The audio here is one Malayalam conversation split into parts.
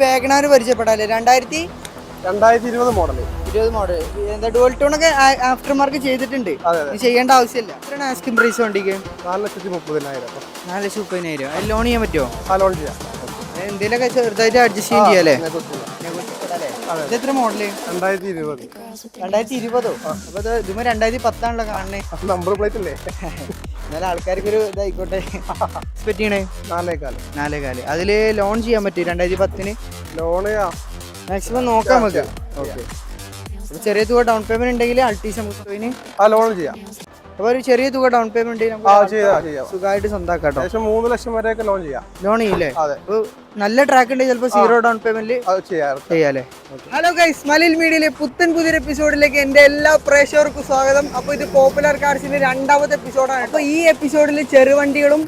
വാഗണാർ പരിചയപ്പെടാല്ലേ? 2020 മോഡൽ. 20 മോഡൽ. എന്താ ഡുവൽ ടോൺ ഒക്കെ ആഫ്റ്റർ മാർക്ക് ചെയ്തിട്ടുണ്ട്. ചെയ്യേണ്ട ആവശ്യമില്ല. എത്രയാണ് ആസ്കിംഗ് പ്രൈസ് വണ്ടിക്ക്? 4,30,000. 4,30,000. അത് ലോൺ ചെയ്യാൻ പറ്റുമോ? ലോൺ ചെയ്യാം. എന്തെങ്കിലുമൊക്കെ ചെറുതായിട്ട് അഡ്ജസ്റ്റ് ചെയ്യാല്ലേ? ഇത് എത്ര മോഡല്? 2020. 2020. അപ്പൊ ഇതുമ്പോ 2010 ആണല്ലോ കാണണേ. നമ്പർ പ്ലേറ്റ് അല്ലേ? എന്നാലും ആൾക്കാർക്ക് ഒരു ഇതായിക്കോട്ടെ. എക്സ്പെക്ട് ചെയ്യണേ 4,4. അതില് ലോൺ ചെയ്യാൻ പറ്റും 2010? ലോണ് മാക്സിമം നോക്കാം നമുക്ക്. ഓക്കെ. അപ്പൊ ചെറിയ തുക ഡൗൺ പേയ്മെന്റ് ഉണ്ടെങ്കിൽ അൾട്ടീസ് നമുക്ക് ലോൺ ചെയ്യാം. അപ്പൊ ഒരു ചെറിയ തുക ഡൗൺ പേയ്മെന്റ് സുഖമായിട്ട് സ്വന്തമാക്കാട്ടോ. 3 ലക്ഷം വരെയൊക്കെ ലോൺ ചെയ്യാം. ലോൺ ചെയ്യില്ലേ? നല്ല ട്രാക്ക് ഉണ്ടെങ്കിൽ ചിലപ്പോൾ 0 ഡൗൺ പേയ്മെന്റിൽ ചെയ്യാല്ലേ? ഹലോ ഗൈസ്, മലയിൽ മീഡിയയിലെ പുതിയൊരു എപ്പിസോഡിലേക്ക് എന്റെ എല്ലാ പ്രേക്ഷകർക്കും സ്വാഗതം. അപ്പൊ ഇത് പോപ്പുലർ കാർസിന്റെ 2ാമത്തെ എപ്പിസോഡാണ്. അപ്പൊ ഈ എപ്പിസോഡിൽ ചെറുവണ്ടികളും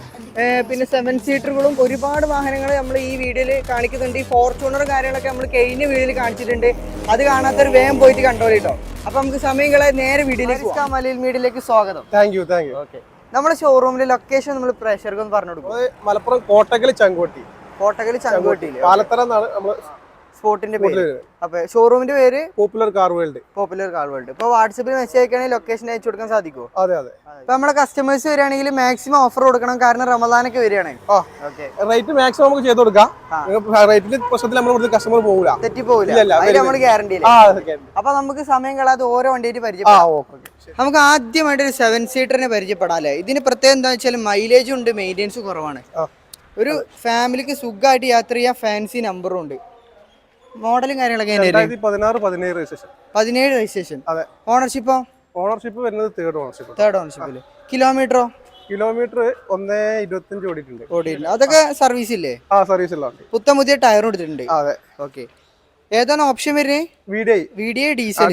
പിന്നെ 7 സീറ്ററുകളും ഒരുപാട് വാഹനങ്ങൾ നമ്മൾ ഈ വീഡിയോയിൽ കാണിക്കുന്നുണ്ട്. ഈ ഫോർച്യൂണർ കാര്യങ്ങളൊക്കെ നമ്മൾ കഴിഞ്ഞ വീഡിയോയിൽ കാണിച്ചിട്ടുണ്ട്. അത് കാണാത്തൊരു വേഗം പോയിട്ട് കണ്ടോളിട്ടോ. അപ്പൊ നമുക്ക് സമയങ്ങളെ നേരെ വീഡിയോയിലേക്ക് പോകാം. മലയിൽ മീഡിയയിലേക്ക് സ്വാഗതം. Thank you. ഓക്കെ, നമ്മുടെ ഷോറൂമിലെ ലൊക്കേഷൻ നമ്മൾ പ്രേക്ഷകർക്ക് ഒന്ന് പറഞ്ഞു കൊടുക്കും. മലപ്പുറം കോട്ടക്കൽ ചങ്കോട്ടി. പാലത്തറ എന്നാണ് നമ്മള് സ്പോട്ടിന്റെ പേര്. അപ്പൊ ഷോറൂമിന്റെ പേര് പോപ്പുലർ കാർ വേൾഡ്. ഇപ്പൊ വാട്സാപ്പിൽ മെസ്സേജ് അയക്കുകയാണെങ്കിൽ ലൊക്കേഷൻ അയച്ചു കൊടുക്കാൻ സാധിക്കുമോ? അതെ. ഇപ്പൊ നമ്മുടെ കസ്റ്റമേഴ്സ് വരികയാണെങ്കിൽ മാക്സിമം ഓഫർ കൊടുക്കണം, കാരണം റമദാനൊക്കെ വരികയാണ്. റേറ്റ് മാക്സിമം നമുക്ക് ചെയ്ത് കൊടുക്കാം. റേറ്റിന്റെ പ്രശ്നത്തിൽ നമ്മൾ കസ്റ്റമർ പോകില്ല, തെറ്റി പോകില്ല, അതിന് നമ്മൾ ഗ്യാരണ്ടി. അപ്പൊ നമുക്ക് സമയം കളയാതെ ഓരോ വണ്ടിയായിട്ട് പരിചയപ്പെടാം. നമുക്ക് ആദ്യമായിട്ട് ഒരു 7 സീറ്ററിനെ പരിചയപ്പെടാല്ലേ? ഇതിന് പ്രത്യേകം എന്താ വെച്ചാൽ മൈലേജും ഉണ്ട്, മെയിൻ്റെനൻസ് കുറവാണ്. ഒരു ഫാമിലിക്ക് സുഖമായിട്ട് യാത്ര ചെയ്യാൻ ഫാൻസി നമ്പറും ഉണ്ട്. മോഡലും കാര്യങ്ങളൊക്കെ 17 രജിസ്ട്രേഷൻ. ഓണർഷിപ്പ് വരുന്നത് തേർഡ് ഓണർഷിപ്പില്. കിലോമീറ്റർ 1.25 ഓടിയിട്ടുണ്ട്. അതൊക്കെ സർവീസ് ഇല്ലേ? സർവീസ് പുത്തൻ പുതിയ ടയറും എടുത്തിട്ടുണ്ട്. ഓക്കെ. ഏതാണ് ഓപ്ഷൻ വരുന്നത്? VDI diesel.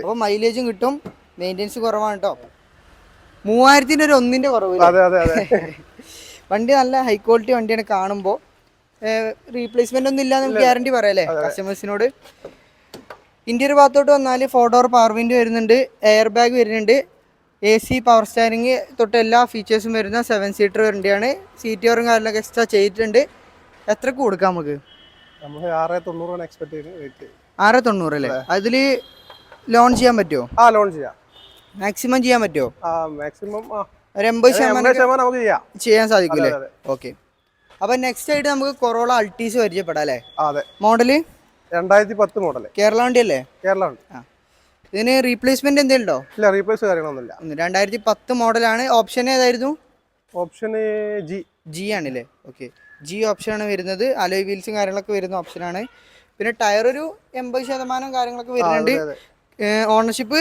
അപ്പൊ മൈലേജും കിട്ടും, മെയിൻ്റെനൻസ് കുറവാണ് കേട്ടോ. 3000 ഒരു 1ന്റെ കുറവ്. വണ്ടി നല്ല ഹൈ ക്വാളിറ്റി വണ്ടിയാണ്. കാണുമ്പോൾ റീപ്ലേസ്മെന്റ് ഒന്നും ഇല്ലാന്ന് ഗ്യാരണ്ടി പറയാല്ലേ കസ്റ്റമേഴ്സിനോട്. ഇന്റീരിയർ ഭാഗത്തോട്ട് വന്നാൽ 4 ഡോർ പവർ വിൻഡോ വരുന്നുണ്ട്, എയർ ബാഗ് വരുന്നുണ്ട്, AC പവർ സ്റ്റാരിങ് തൊട്ട് എല്ലാ ഫീച്ചേഴ്സും വരുന്ന 7 സീറ്റർ വണ്ടിയാണ്. സീറ്റ് കവറും കാര്യങ്ങളൊക്കെ എക്സ്ട്രാ ചെയ്തിട്ടുണ്ട്. എത്രക്ക് കൊടുക്കാം നമുക്ക്? 6,90 അല്ലേ? അതില് ലോൺ ചെയ്യാൻ പറ്റുമോ? ലോൺ ചെയ്യാം. മാക്സിമം ചെയ്യാൻ പറ്റുമോ? മാക്സിമം ഒരു 80% ചെയ്യാൻ സാധിക്കൂലേ? ഓക്കെ. അപ്പൊ നെക്സ്റ്റ് ആയിട്ട് നമുക്ക് കൊറോള അൾട്ടീസ് പരിചയപ്പെടാം അല്ലേ? Model 2010 model. കേരള വണ്ടി അല്ലേ? കേരള. ഇതിന് റീപ്ലേസ്മെന്റ് എന്തെങ്കിലും ഉണ്ടോ? ഇല്ല, റീപ്ലേസ് കാര്യങ്ങളൊന്നുമില്ല. 2010 മോഡലാണ്. ഓപ്ഷൻ ഏതായിരുന്നു? ഓപ്ഷൻ ജി ആണല്ലേ? ഓക്കെ. ജി ഓപ്ഷനാണ് വരുന്നത്. അലോയ് വീൽസും കാര്യങ്ങളൊക്കെ വരുന്ന ഓപ്ഷനാണ്. പിന്നെ ടയർ ഒരു 80% കാര്യങ്ങളൊക്കെ വരുന്നുണ്ട്. ഓണർഷിപ്പ്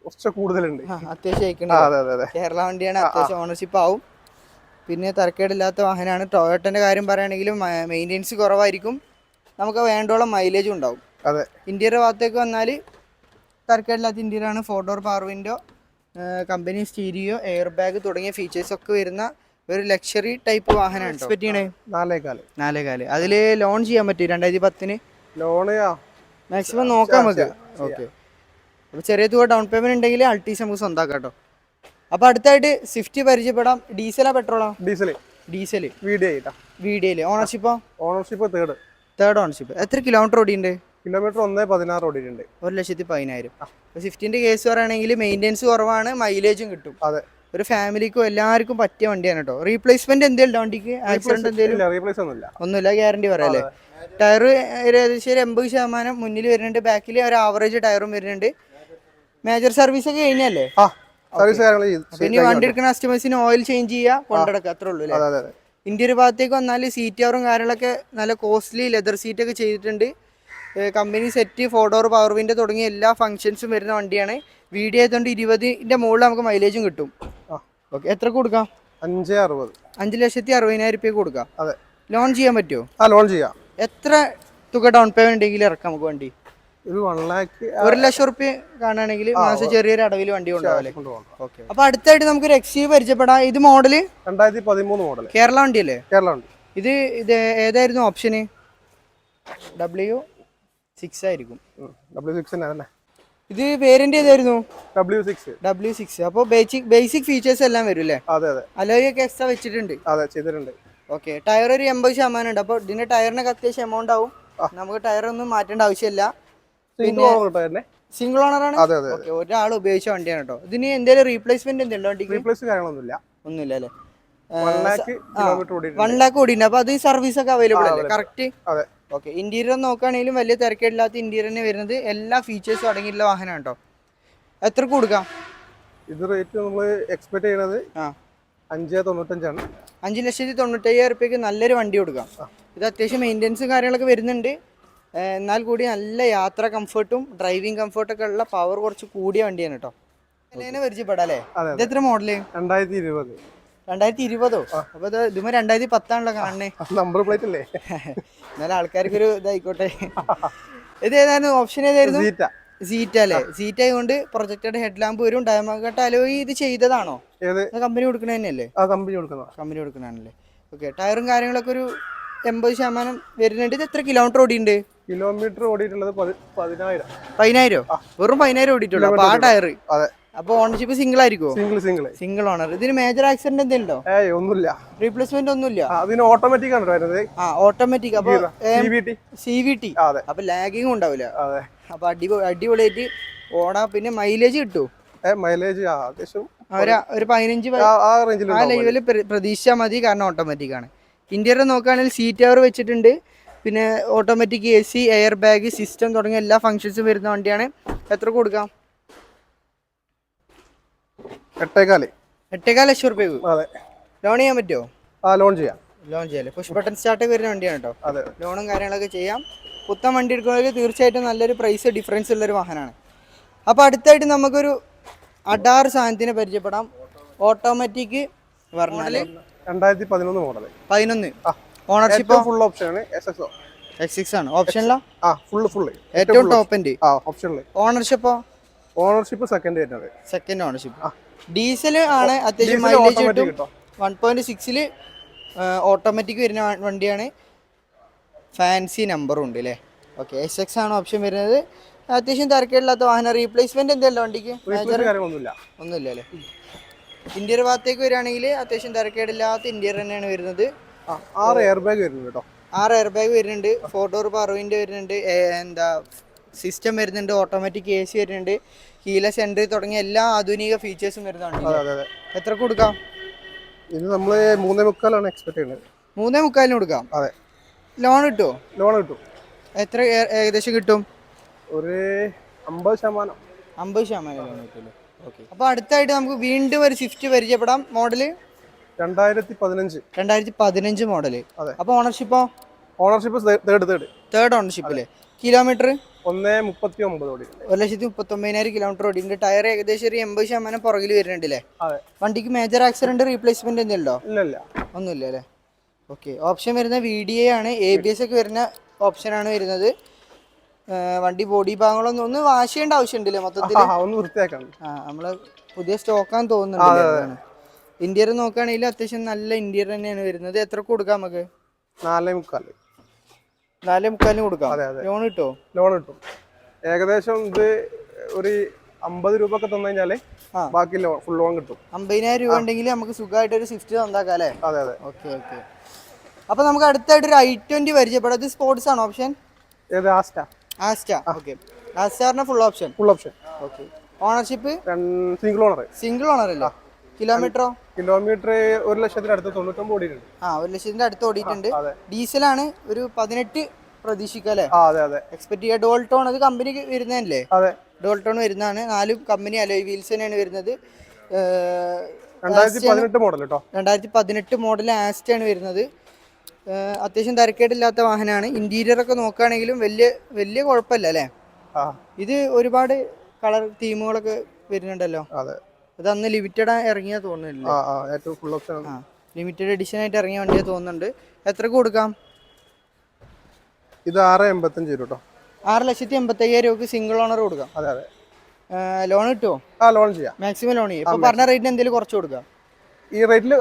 കുറച്ച് കൂടുതലുണ്ട്, അത്യാവശ്യം. കേരള വണ്ടിയാണ്, അത്യാവശ്യം ഓണർഷിപ്പ് ആവും. പിന്നെ തരക്കേടില്ലാത്ത വാഹനമാണ്. ടൊയോട്ടൻ്റെ കാര്യം പറയുകയാണെങ്കിലും മെയിൻ്റെനൻസ് കുറവായിരിക്കും, നമുക്ക് വേണ്ടോളം മൈലേജും ഉണ്ടാവും. ഇന്റീരിയർ ഭാഗത്തേക്ക് വന്നാൽ തരക്കേടില്ലാത്ത ഇന്റീരിയറാണ്. 4 door power window, company stereo, air bag തുടങ്ങിയ ഫീച്ചേഴ്സ് ഒക്കെ വരുന്ന ഒരു ലക്ഷറി ടൈപ്പ് വാഹനമാണ്. എക്സ്പെക്ട് ചെയ്യണേ 4,4. അതിൽ ലോൺ ചെയ്യാൻ പറ്റും 2010? ലോണ് മാക്സിമം നോക്കാം നമുക്ക്. ഓക്കെ. അപ്പോൾ ചെറിയ തുക ഡൗൺ പേയ്മെന്റ് ഉണ്ടെങ്കിൽ അൾട്ടീസ് നമുക്ക് സ്വന്തമാക്കാം കേട്ടോ. അപ്പോൾ അടുത്തായിട്ട് സ്വിഫ്റ്റ് പരിചയപ്പെടാം. ഡീസലാ പെട്രോളാ? ഡീസൽ. VDI. ഓണർഷിപ്പോ? Third ownership. എത്ര കിലോമീറ്റർ ഓടിയുണ്ട്? കിലോമീറ്റർ 1,16 ഓടിയിട്ടുണ്ട്. 1,10,000. സ്വിഫ്റ്റിന്റെ കേസ് പറയുകയാണെങ്കിൽ മെയിൻ്റെനൻസ് കുറവാണ്, മൈലേജും കിട്ടും. ഒരു ഫാമിലിക്കും എല്ലാവർക്കും പറ്റിയ വണ്ടിയാണ് കേട്ടോ. റീപ്ലേസ്മെന്റ് എന്തെങ്കിലും വണ്ടിക്ക്? ആക്സിഡന്റ് എന്തെങ്കിലും? ഒന്നുമില്ല, ഗ്യാരണ്ടി പറയാല്ലേ? ടയർ ഏകദേശം 80% മുന്നിൽ വരുന്നുണ്ട്, ബാക്കിൽ ഒരു ആവറേജ് ടയറും വരുന്നുണ്ട്. മേജർ സർവീസ് ഒക്കെ കഴിഞ്ഞല്ലേ? പിന്നെ വണ്ടി എടുക്കുന്ന കസ്റ്റമേഴ്സിന് ഓയിൽ ചേഞ്ച് ചെയ്യുക, കൊണ്ടിടക്കുക, അത്രേ ഉള്ളൂ അല്ലേ? ഇന്റീരിയർ ഭാഗത്തേക്ക് വന്നാൽ സീറ്റ് കവറും കാര്യങ്ങളൊക്കെ നല്ല കോസ്റ്റ്ലി ലെതർ സീറ്റ് ഒക്കെ ചെയ്തിട്ടുണ്ട്. Company set, 4 door power window തുടങ്ങിയ എല്ലാ ഫംഗ്ഷൻസും വരുന്ന വണ്ടിയാണ്. VDI ആയതുകൊണ്ട് 20ന്റെ മുകളിൽ നമുക്ക് മൈലേജും കിട്ടും. ഓക്കെ. എത്ര കൊടുക്കാം? 5,60,000 കൊടുക്കാം. ലോൺ ചെയ്യാൻ പറ്റുമോ? ലോൺ ചെയ്യാം. എത്ര തുക ഡൗൺ പേയ്മെന്റ് ഉണ്ടെങ്കിൽ ഇറക്കാം നമുക്ക് വണ്ടി? ഒരു 1,00,000 കാണുകയാണെങ്കിൽ മാസം ചെറിയൊരു അടവിൽ വണ്ടി കൊണ്ടുപോകാം. അപ്പൊ അടുത്തായിട്ട് നമുക്കൊരു XUV പരിചയപ്പെടാം. ഇത് മോഡല് 2013 മോഡൽ. കേരള വണ്ടി അല്ലേ? ഇത് ഏതായിരുന്നു ഓപ്ഷന്? W6 ആയിരിക്കും. ഇത് വേരിയന്റ് ഏതായിരുന്നു? W6. അപ്പോൾ ബേസിക് ഫീച്ചേഴ്സ് എല്ലാം വരും അല്ലേ? അലോയ് ഒക്കെ എക്സ്ട്രാ വെച്ചിട്ടുണ്ട്. ഓക്കെ, ടയർ ഒരു 80% ഉണ്ട്. അപ്പോൾ ഇതിന്റെ ടയറിനൊക്കെ അത്യാവശ്യം എമൗണ്ട് ആവും. നമുക്ക് ടയർ ഒന്നും മാറ്റേണ്ട ആവശ്യമില്ല. പിന്നെ സിംഗിൾ ഓണർ ആണ്. ഓക്കെ, ഒരാൾ ഉപയോഗിച്ച വണ്ടിയാണ് കേട്ടോ. ഇതിന് എന്തെങ്കിലും റീപ്ലേസ്മെന്റ് എന്തെങ്കിലും വണ്ടിക്ക്? ഒന്നുമില്ല അല്ലേ? 1 lakh ഓടിയുണ്ട്. അപ്പൊ അത് സർവീസ് ഒക്കെ അവൈലബിൾ അല്ലേ? കറക്റ്റ്. ഓക്കെ, ഇന്റീരിയർ നോക്കുകയാണെങ്കിലും വലിയ തിരക്കേടില്ലാത്ത ഇന്റീരിയറിന് വരുന്നത്. എല്ലാ ഫീച്ചേഴ്സും അടങ്ങിയിട്ടുള്ള വാഹനമാണ് കേട്ടോ. എത്ര കൊടുക്കാം? ഇത് റേറ്റ് നമ്മൾ എക്സ്പെക്ട് ചെയ്യുന്നത് 5,95,000 5,95,000 നല്ലൊരു വണ്ടി കൊടുക്കാം. ഇത് അത്യാവശ്യം മെയിൻ്റെനൻസും കാര്യങ്ങളൊക്കെ വരുന്നുണ്ട്. എന്നാൽ കൂടി നല്ല യാത്ര കംഫർട്ടും ഡ്രൈവിംഗ് കംഫർട്ടൊക്കെ ഉള്ള പവർ കുറച്ച് കൂടിയ വണ്ടിയാണ് കേട്ടോ. എന്നെ പരിചയപ്പെടാം അല്ലേ? ഇത് എത്ര മോഡല്? 2020. അപ്പൊ ഇതുമ്പോ 2010 ആണല്ലോ കാണണേ. നമ്പർ പ്ലേറ്റ് അല്ലേ? എന്നാലും ആൾക്കാർക്ക് ഒരു ഇതായിക്കോട്ടെ. ഇത് ഏതായിരുന്നു ഓപ്ഷൻ? ഏതായിരുന്നു? സീറ്റ് അല്ലേ? സീറ്റ് ആയതുകൊണ്ട് പ്രൊജക്റ്റഡ് ഹെഡ് ലാമ്പ് വരും. ഡയമണ്ട് അലോയ് ഇത് ചെയ്തതാണോ? കമ്പനി കൊടുക്കണ തന്നെയല്ലേ? കമ്പനി കൊടുക്കണല്ലേ. ഓക്കെ, ടയറും കാര്യങ്ങളൊക്കെ ഒരു 80% വരുന്നുണ്ട്. ഇത് എത്ര കിലോമീറ്റർ ഓടിയുണ്ട്? കിലോമീറ്റർ ഓടിയിട്ടുള്ളത് 10,000. വെറും 10,000 ഓടിയിട്ടുള്ളൂ. അപ്പൊ ആ ടയർ. അപ്പൊ ഓണർഷിപ്പ് സിംഗിൾ ആയിരിക്കുമോ? Single owner. ഇതിന് മേജർ ആക്സിഡന്റ് എന്തെങ്കിലും ഉണ്ടോ? ഒന്നുമില്ല. റീപ്ലേസ്മെന്റ് ഒന്നുമില്ല. അതിന് ഓട്ടോമാറ്റിക് ആണ് വരുന്നത്. ഓട്ടോമാറ്റിക്. അപ്പൊ CVT. അപ്പൊ ലാഗിങ് ഉണ്ടാവില്ല. അപ്പൊ അടിപൊളിയായിട്ട് ഓടാ. പിന്നെ മൈലേജ് കിട്ടും. മൈലേജ് അത്യാവശ്യം ഒരു 15 ആ ലെവലിൽ പ്രതീക്ഷിച്ചാൽ മതി. കാരണം ഓട്ടോമാറ്റിക് ആണ്. ഇന്റീരിയർ നോക്കുകയാണെങ്കിൽ സീറ്റ് കവർ വെച്ചിട്ടുണ്ട്. പിന്നെ automatic AC, air bag system തുടങ്ങിയ എല്ലാ ഫംഗ്ഷൻസും വരുന്ന വണ്ടിയാണ്. എത്ര കൊടുക്കാം? 8.5 ലക്ഷം രൂപയ്ക്ക് ലോൺ ചെയ്യാൻ പറ്റുമോ? ലോൺ ചെയ്യാം. പുഷ് ബട്ടൺ സ്റ്റാർട്ട് വരുന്ന വണ്ടിയാണ് കേട്ടോ. ലോണും കാര്യങ്ങളൊക്കെ ചെയ്യാം. പുത്തൻ വണ്ടി എടുക്കുകയാണെങ്കിൽ തീർച്ചയായിട്ടും നല്ലൊരു പ്രൈസ് ഡിഫറൻസ് ഉള്ളൊരു വാഹനമാണ്. അപ്പോൾ അടുത്തായിട്ട് നമുക്കൊരു അഡാർ സാധനത്തിനെ പരിചയപ്പെടാം. ഓട്ടോമാറ്റിക് പറഞ്ഞാൽ 2011 മോഡൽ. 11. ഓണർഷിപ്പ് ഫുൾ ഓപ്ഷൻ ആണ്. X6 ആണ്. ഓപ്ഷനിലാ? ഫുൾ ഏറ്റവും ടോപ്പ് എൻഡ്. ഓപ്ഷനിൽ. Ownership second ownership. ഡീസൽ ആണ്. അത്യാവശ്യം മൈലേജ് കിട്ടും. 1.6 ഓട്ടോമാറ്റിക് വരുന്ന വണ്ടിയാണ്. ഫാൻസി നമ്പറും ഉണ്ട് അല്ലേ? ഓക്കെ, SX ആണ് ഓപ്ഷൻ വരുന്നത്. അത്യാവശ്യം തിരക്കേടില്ലാത്ത വാഹനം. റീപ്ലേസ്മെന്റ് എന്തെങ്കിലും വണ്ടിക്ക്? ഒന്നുമില്ല അല്ലേ? ഇന്റീരിയർ ഭാഗത്തേക്ക് വരികയാണെങ്കിൽ അത്യാവശ്യം തിരക്കേടില്ലാത്ത ഇന്റീരിയർ തന്നെയാണ് വരുന്നത്. 6 എയർ ബാഗ് വരുന്നുണ്ട്. 6 എയർ ബാഗ് വരുന്നുണ്ട്. 4 ഡോർ പവറിന്റെ വരുന്നുണ്ട്. സിസ്റ്റം വരുന്നുണ്ട്. ഓട്ടോമാറ്റിക് AC വരുന്നുണ്ട്. കീലെസ് എൻട്രി തുടങ്ങിയ എല്ലാ ആധുനിക ഫീച്ചേഴ്സും വരുന്നുണ്ട്. എത്ര കൊടുക്കാം? ഇത് നമ്മള് 3.25 എക്സ്പെക്ട് ചെയ്യുന്നത്. 3.25 കൊടുക്കാം. ലോൺ കിട്ടുമോ? എത്ര ഏകദേശം കിട്ടും? ഒരു 50% ലോൺ കിട്ടുമല്ലോ. ഓക്കെ, അപ്പൊ അടുത്തായിട്ട് നമുക്ക് വീണ്ടും ഒരു സ്വിഫ്റ്റ് പരിചയപ്പെടാം. Model 2015 model. അപ്പൊ ഓണർഷിപ്പ് തേർഡ് ഓണർഷിപ്പ് അല്ലേ? കിലോമീറ്റർ 1,39,000 കിലോമീറ്റർ ഓടിയുണ്ട്. ടയർ ഏകദേശം ഒരു 80% പുറകിൽ വരുന്നുണ്ടല്ലേ? വണ്ടിക്ക് മേജർ ആക്സിഡന്റ് റീപ്ലേസ്മെന്റ് എന്തെങ്കിലും ഉണ്ടോ? ഒന്നുമില്ല അല്ലേ? ഓക്കെ, ഓപ്ഷൻ വരുന്ന VDA ആണ്. ABS ഒക്കെ വരുന്ന ഓപ്ഷനാണ് വരുന്നത്. വണ്ടി ബോഡി ഭാഗങ്ങളൊന്നും ഒന്ന് വാഷ് ചെയ്യേണ്ട ആവശ്യമുണ്ടല്ലേ? മൊത്തത്തിൽ നമ്മള് പുതിയ സ്റ്റോക്കാന്ന് തോന്നുന്നുണ്ട്. ഇന്റീരിയർ നോക്കുകയാണെങ്കിൽ അത്യാവശ്യം നല്ല ഇന്റീരിയർ തന്നെയാണ് വരുന്നത്. എത്ര കൊടുക്കാം നമുക്ക്? 4.25 കൊടുക്കാം. ലോൺ കിട്ടും. ഏകദേശം ഇത് ഒരു 50 രൂപ ഒക്കെ തന്നു കഴിഞ്ഞാല് ബാക്കി ഫുൾ ലോൺ കിട്ടും. 50,000 രൂപ ഉണ്ടെങ്കിൽ നമുക്ക് സുഖമായിട്ട് ഒരു സ്വിഫ്റ്റ് തന്നാക്കാം അല്ലേ? ഓക്കെ. അപ്പൊ നമുക്ക് അടുത്തായിട്ട് ഒരു I20 പരിചയപ്പെടാം. ഇത് സ്പോർട്സ് ആണ് ഓപ്ഷൻ? ആസ്റ്റ. ഓക്കെ, ആസ്റ്റാറിന് full option. Okay, ownership single owner അല്ലേ? കിലോമീറ്ററോ? കിലോമീറ്റർ 1,00,000 അടുത്ത് 99 ഓടിയിട്ടുണ്ട്. 1,00,000 അടുത്ത് ഓടിയിട്ടുണ്ട്. ഡീസലാണ്. ഒരു 18 പ്രതീക്ഷിക്കാം അല്ലേ? എക്സ്പെക്ട് ചെയ്യുക. ഡോൾട്ടോൺ അത് കമ്പനി വരുന്നതല്ലേ? ഡോൾട്ടോൺ വരുന്നതാണ്. 4 കമ്പനി അലോയ് വീൽസ് തന്നെയാണ് വരുന്നത്. 2018 മോഡൽ ആസ്റ്റ ആണ് വരുന്നത്. അത്യാവശ്യം തിരക്കേടില്ലാത്ത വാഹനമാണ്. ഇന്റീരിയർ ഒക്കെ നോക്കുകയാണെങ്കിലും വലിയ കുഴപ്പമില്ല അല്ലേ? ഇത് ഒരുപാട് കളർ തീമുകളൊക്കെ വരുന്നുണ്ടല്ലോ. ഇത് അന്ന് ലിമിറ്റഡ് ഇറങ്ങിയാ തോന്നുന്നില്ല. ലിമിറ്റഡ് എഡിഷൻ ആയിട്ട് ഇറങ്ങിയ വണ്ടിയാ തോന്നുന്നുണ്ട്. എത്ര കൊടുക്കാം? ഇത് 6.85 കേട്ടോ. 6,85,000 രൂപക്ക് സിംഗിൾ ഓണർ കൊടുക്കാം. ലോൺ കിട്ടുമോ? ലോൺ ചെയ്യാം. മാക്സിമം ലോൺ ചെയ്യും. ഇപ്പൊ പറഞ്ഞ റേറ്റിന് എന്തെങ്കിലും കുറച്ച് കൊടുക്കാം. ഈ റേറ്റിൽ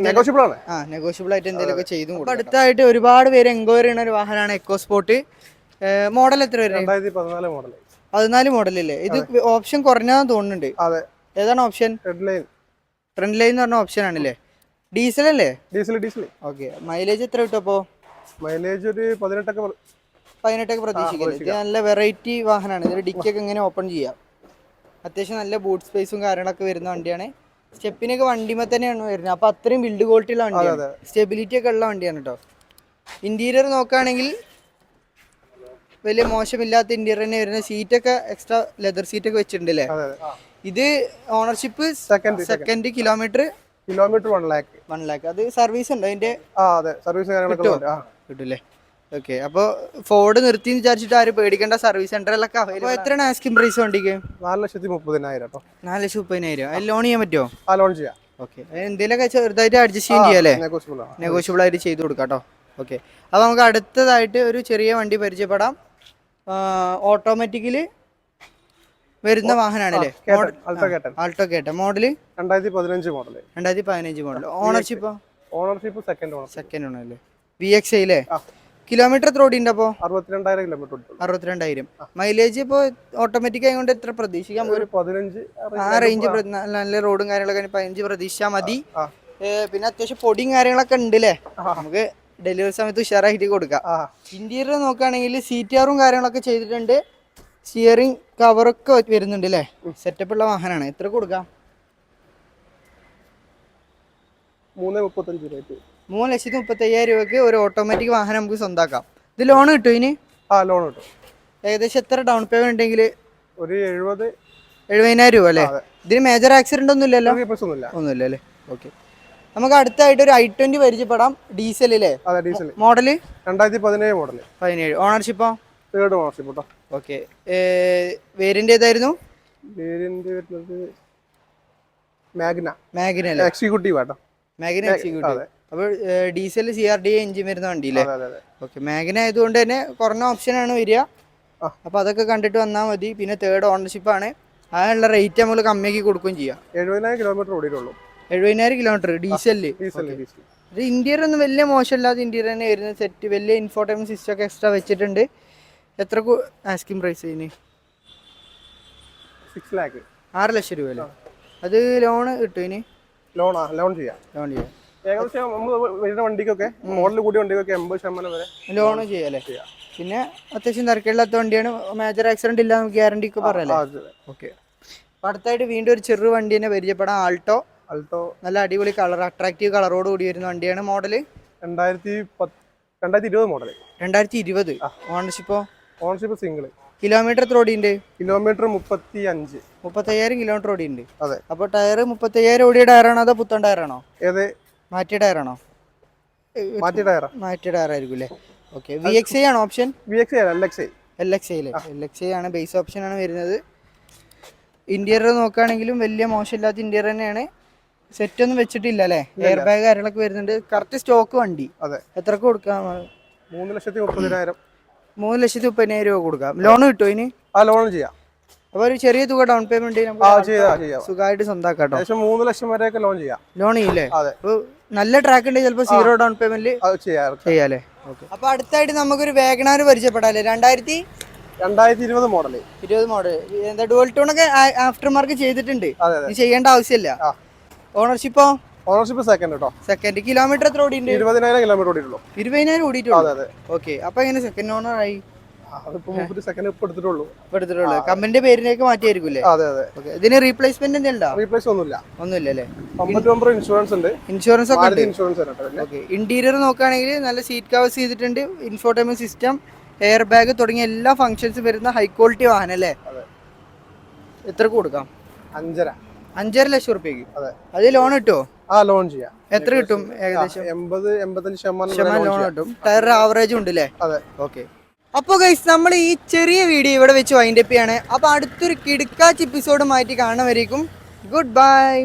നെഗോഷ്യബിൾ ആണ്. നെഗോഷ്യബിൾ ആയിട്ട് എന്തെങ്കിലുമൊക്കെ ചെയ്തു. അടുത്തായിട്ട് ഒരുപാട് പേര് എൻക്വയറി ചെയ്യുന്ന ഒരു വാഹനമാണ് എക്കോസ്പോർട്ട്. മോഡൽ എത്ര വരും? 2014 മോഡലല്ലേ? ഇത് ഓപ്ഷൻ കുറഞ്ഞാന്ന് തോന്നുന്നുണ്ട്. ഏതാണ് ഓപ്ഷൻ? ട്രെൻഡ് ലൈൻ എന്ന് പറഞ്ഞ ഓപ്ഷൻ ആണല്ലേ? ഡീസൽ അല്ലേ? ഡീസൽ. ഓക്കെ, മൈലേജ് എത്ര കിട്ടും അപ്പോൾ? മൈലേജ് ഒരു 18 പ്രതീക്ഷിക്കുന്നത്. ഇത് നല്ല വെറൈറ്റി വാഹനമാണ്. ഇതിൽ ഡിക്കൊക്കെ ഇങ്ങനെ ഓപ്പൺ ചെയ്യാം. അത്യാവശ്യം നല്ല ബൂട്ട് സ്പേസും കാര്യങ്ങളൊക്കെ വരുന്ന വണ്ടിയാണ്. സ്റ്റെപ്പിനൊക്കെ വണ്ടിമേ തന്നെയാണ് വരുന്നത്. അപ്പോൾ അത്രയും ബിൽഡ് ക്വാളിറ്റി ഉള്ള വണ്ടിയാണ്, സ്റ്റെബിലിറ്റി ഒക്കെ ഉള്ള വണ്ടിയാണ് കേട്ടോ. ഇന്റീരിയർ നോക്കുകയാണെങ്കിൽ വലിയ മോശമില്ലാത്ത ഇന്റീരിയർ തന്നെ വരുന്നത്. സീറ്റൊക്കെ എക്സ്ട്രാ ലെതർ സീറ്റൊക്കെ വെച്ചിട്ടുണ്ട് അല്ലേ? ഇത് ഓണർഷിപ്പ് സെക്കൻഡ് കിലോമീറ്റർ 1 lakh. അത് സർവീസ് ഉണ്ടോ അതിന്റെ? കിട്ടൂല്ലേ? ഓക്കെ, അപ്പോൾ ഫോർഡ് നിർത്തി വിചാരിച്ചിട്ട് ആരും പേടിക്കേണ്ട, സർവീസ് സെന്ററിലൊക്കെ അവൈലബിൾ. എത്രയാണ് ആസ്കിംഗ് പ്രൈസ് വണ്ടിക്ക്? 4,30,000. 4,30,000. അതിൽ ലോൺ ചെയ്യാൻ പറ്റുമോ? ലോൺ ചെയ്യാം. ഓക്കെ, എന്തെങ്കിലുമൊക്കെ ചെറുതായിട്ട് അഡ്ജസ്റ്റ് ചെയ്യാം അല്ലേ? നെഗോഷ്യബിൾ ആയിട്ട് ചെയ്ത് കൊടുക്കാം കേട്ടോ. ഓക്കെ, അപ്പോൾ നമുക്ക് അടുത്തതായിട്ട് ഒരു ചെറിയ വണ്ടി പരിചയപ്പെടാം. ഓട്ടോമാറ്റിക്കലി വരുന്ന വാഹനമാണല്ലേ? ആൾട്ടോ കേട്ട model 2015 model. Ownership second owner അല്ലേ? VXI അല്ലേ? കിലോമീറ്റർ എത്ര ഓടിയുണ്ട് അപ്പോൾ? 62,000 കിലോമീറ്റർ. 62,000. മൈലേജ് ഇപ്പോൾ ഓട്ടോമാറ്റിക് ആയതുകൊണ്ട് എത്ര പ്രതീക്ഷിക്കാം? ഒരു 15 ആ റേഞ്ച്. നല്ല റോഡും കാര്യങ്ങളൊക്കെ 15 പ്രതീക്ഷിച്ചാൽ മതി. പിന്നെ അത്യാവശ്യം പൊടിയും കാര്യങ്ങളൊക്കെ ഉണ്ട് അല്ലേ? നമുക്ക് ഡെലിവറി സമയത്ത് ഉഷാറായിട്ട് കൊടുക്കാം. ഇന്റീരിയർ നോക്കുകയാണെങ്കിൽ CTR കാര്യങ്ങളൊക്കെ ചെയ്തിട്ടുണ്ട്. സ്റ്റിയറിംഗ് കവറൊക്കെ വരുന്നുണ്ട് അല്ലേ? സെറ്റപ്പ് ഉള്ള വാഹനമാണ്. എത്ര കൊടുക്കാം? 3,35,000 രൂപയ്ക്ക് ഒരു ഓട്ടോമാറ്റിക് വാഹനം നമുക്ക് സ്വന്തമാക്കാം. ഇത് ലോൺ കിട്ടും ഇതിന്? ലോൺ കിട്ടും. ഏകദേശം എത്ര ഡൗൺ പേയ്മെന്റ് ഉണ്ടെങ്കിൽ? ഒരു 70,000 രൂപ അല്ലേ? ഇതിന് മേജർ ആക്സിഡന്റ് ഒന്നും ഇല്ലല്ലോ? ഒന്നുമില്ല അല്ലേ? ഓക്കെ, നമുക്ക് അടുത്തായിട്ട് ഒരു i20 പരിചയപ്പെടാം. ഡീസൽ അല്ലേ? Model 2017 model. 17. ഓണർഷിപ്പോ? തേർഡ് ഓണർഷിപ്പ് കേട്ടോ. ഓക്കെ, വേരിയന്റ് ഏതായിരുന്നു? വേരിയന്റ് വരുന്നത് മാഗ്ന അല്ലേ? എക്സിക്യൂട്ടീവ് ആട്ടോ. Magna executive. അപ്പോൾ ഡീസൽ CRDA എഞ്ചിൻ വരുന്ന വണ്ടിയില്ലേ? ഓക്കെ, മാഗ്ന ആയതുകൊണ്ട് തന്നെ കുറഞ്ഞ ഓപ്ഷനാണ് വരിക. അപ്പോൾ അതൊക്കെ കണ്ടിട്ട് വന്നാൽ മതി. പിന്നെ തേർഡ് ഓണർഷിപ്പ് ആണ്. അതിനുള്ള റേറ്റ് നമ്മൾ കമ്മിയാക്കി കൊടുക്കുകയും ചെയ്യാം. 70,000 കിലോമീറ്റർ ഓടിയിട്ടുള്ളൂ. 70,000 കിലോമീറ്റർ ഡീസലില്. ഇത് ഇന്റീരിയർ ഒന്നും വലിയ മോശമില്ലാത്ത ഇന്റീരിയർ തന്നെ വരുന്ന സെറ്റ്. വലിയ ഇൻഫോർട്ടൈൻമെന്റ് സിസ്റ്റം ഒക്കെ എക്സ്ട്രാ വെച്ചിട്ടുണ്ട്. എത്ര ആസ്കിംഗ് പ്രൈസ് ഇതിന്? 6 lakh. 6 ലക്ഷം രൂപ അല്ലേ? അത് ലോൺ കിട്ടും ഇതിന്? ലോൺ ചെയ്യാം. ഏകദേശം വരുന്ന വണ്ടിക്കൊക്കെ മോഡൽ കൂടിയ വണ്ടിക്കൊക്കെ 80% വരെ ലോൺ ചെയ്യാം അല്ലേ? പിന്നെ അത്യാവശ്യം തിരക്കില്ലാത്ത വണ്ടിയാണ്. മേജർ ആക്സിഡന്റ് ഇല്ല ഗ്യാരണ്ടി ഒക്കെ പറയല്ലേ? ഓക്കെ, അപ്പോൾ അടുത്തായിട്ട് വീണ്ടും ഒരു ചെറു വണ്ടി തന്നെ പരിചയപ്പെടാം. ആൾട്ടോ. നല്ല അടിപൊളി കളർ, അട്രാക്റ്റീവ് കളറോട് കൂടി വരുന്ന വണ്ടിയാണ്. Model 2020 model. 2020. Ownership single. Kilometre എത്ര ഓടിയുണ്ട്? Kilometre 35,000 kilometre ഓടിയുണ്ട്. അതെ. അപ്പോൾ ടയർ 35,000 ഓടിയ ടയറാണോ അതോ പുത്തൻ ടയറാണോ? മാറ്റിയ ടയറാണോ? മാറ്റിയ ടയറായിരിക്കും അല്ലേ? ഓക്കെ, VXI ആണോ ഓപ്ഷൻ? LXI ആണ് ബേസ് ഓപ്ഷൻ ആണ് വരുന്നത്. ഇന്റീരിയർ നോക്കുകയാണെങ്കിലും വലിയ മോശമില്ലാത്ത ഇന്റീരിയർ തന്നെയാണ്. സെറ്റ് ഒന്നും വെച്ചിട്ടില്ല അല്ലേ? എയർ ബാഗ് കാര്യങ്ങളൊക്കെ വരുന്നുണ്ട്. കറക്റ്റ് സ്റ്റോക്ക് വണ്ടി. എത്രക്ക് കൊടുക്കാം? 3,30,000 രൂപ കൊടുക്കാം. ലോൺ കിട്ടുമോ ഇതിന്? ലോൺ ചെയ്യാം. അപ്പോൾ ഒരു ചെറിയ തുക ഡൗൺ പേയ്മെന്റ് സുഖമായിട്ട് സ്വന്തമാക്കാം. 3 ലക്ഷം വരെയൊക്കെ ലോൺ ചെയ്യാം. ലോൺ ചെയ്യില്ലേ? അപ്പോൾ നല്ല ട്രാക്ക് ഉണ്ടെങ്കിൽ ചിലപ്പോൾ 0 ഡൗൺ പേയ്മെന്റ് ചെയ്യാല്ലേ? ഓക്കെ, അപ്പോൾ അടുത്തായിട്ട് നമുക്കൊരു വാഗണാർ പരിചയപ്പെടാല്ലേ? 2020 മോഡൽ. എന്താ ഡുവൽ ടോൺ ഒക്കെ ആഫ്റ്റർ മാർക്ക് ചെയ്തിട്ടുണ്ട്. ചെയ്യേണ്ട ആവശ്യമില്ല. Ownership second. കിലോമീറ്റർ എത്ര ഓടിയുണ്ട്? 20,000 കിലോമീറ്റർ ഓടിയിട്ടുള്ളൂ. 20,000 ഓടിയിട്ടുള്ളൂ. ഓക്കെ, അപ്പോൾ എങ്ങനെ സെക്കൻഡ് ഓണർ ആയി? കമ്പനിന്റെ പേരിലേക്ക് മാറ്റിയായിരിക്കും. ഇതിന് റീപ്ലേസ്മെന്റ് ഒന്നുമില്ല അല്ലേ? ഇൻഷുറൻസ് ഒക്കെ. ഇന്റീരിയർ നോക്കുകയാണെങ്കിൽ നല്ല സീറ്റ് കവേഴ്സ് ചെയ്തിട്ടുണ്ട്. ഇൻഫോർടൈൻമെന്റ് സിസ്റ്റം, എയർ ബാഗ് തുടങ്ങിയ എല്ലാ ഫംഗ്ഷൻസും വരുന്ന ഹൈ ക്വാളിറ്റി വാഹനം അല്ലേ? എത്ര കൊടുക്കാം? 5.5 ലക്ഷം റുപ്യക്ക്. അത് ലോൺ കിട്ടുമോ? ലോൺ ചെയ്യാം. എത്ര കിട്ടും? ഏകദേശം 80-85% ലോൺ കിട്ടും. ടയർ ആവറേജ് ഉണ്ട് അല്ലേ? ഓക്കെ, അപ്പോൾ ഗൈസ് നമ്മൾ ഈ ചെറിയ വീഡിയോ ഇവിടെ വെച്ച് വൈൻഡപ്പ് ചെയ്യാണ്. അപ്പോൾ അടുത്തൊരു കിടുക്കാച്ച് എപ്പിസോഡുമായിട്ട് കാണുന്നവരേക്കും ഗുഡ് ബൈ.